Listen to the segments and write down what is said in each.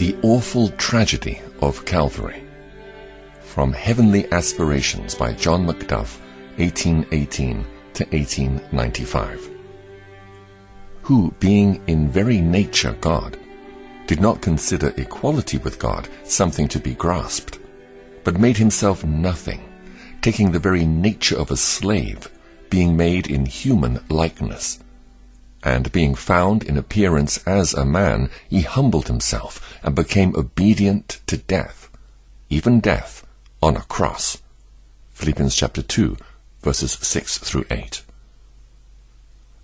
The Awful Tragedy of Calvary. From Heavenly Aspirations by John MacDuff, 1818 to 1895. Who, being in very nature God, did not consider equality with God something to be grasped, but made himself nothing, taking the very nature of a slave, being made in human likeness. And being found in appearance as a man, he humbled himself and became obedient to death, even death on a cross. Philippians chapter 2, verses 6 through 8.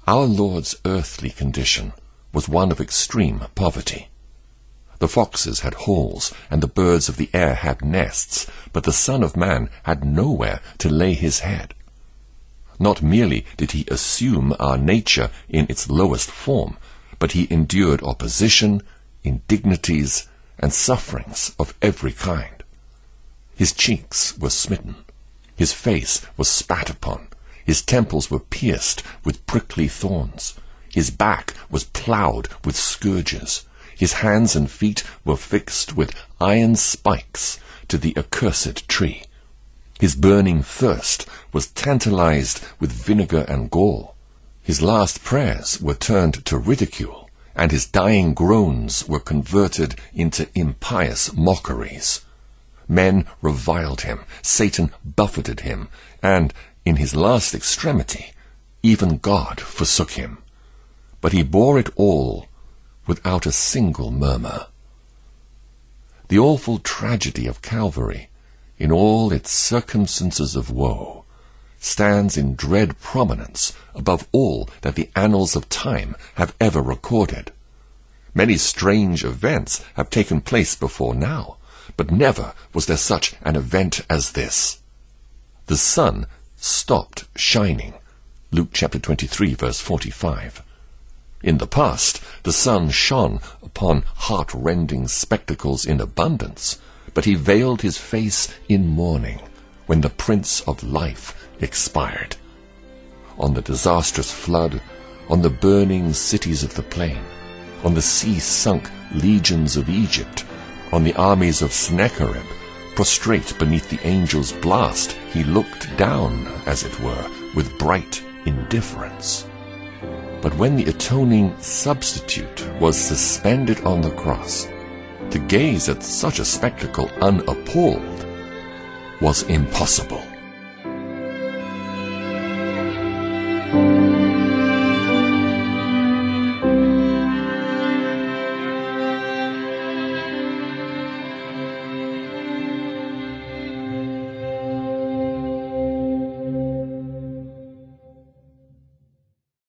Our Lord's earthly condition was one of extreme poverty. The foxes had holes, and the birds of the air had nests, but the Son of Man had nowhere to lay his head. Not merely did he assume our nature in its lowest form, but he endured opposition, indignities, and sufferings of every kind. His cheeks were smitten, his face was spat upon, his temples were pierced with prickly thorns, his back was ploughed with scourges, his hands and feet were fixed with iron spikes to the accursed tree. His burning thirst was tantalized with vinegar and gall. His last prayers were turned to ridicule, and his dying groans were converted into impious mockeries. Men reviled him, Satan buffeted him, and, in his last extremity, even God forsook him. But he bore it all without a single murmur. The awful tragedy of Calvary, in all its circumstances of woe, stands in dread prominence above all that the annals of time have ever recorded. Many strange events have taken place before now, but never was there such an event as this. The sun stopped shining. Luke chapter 23, verse 45. In the past, the sun shone upon heart-rending spectacles in abundance, but he veiled his face in mourning when the Prince of Life expired. On the disastrous flood, on the burning cities of the plain, on the sea-sunk legions of Egypt, on the armies of Sennacherib, prostrate beneath the angel's blast, he looked down, as it were, with bright indifference. But when the atoning substitute was suspended on the cross, to gaze at such a spectacle unappalled was impossible.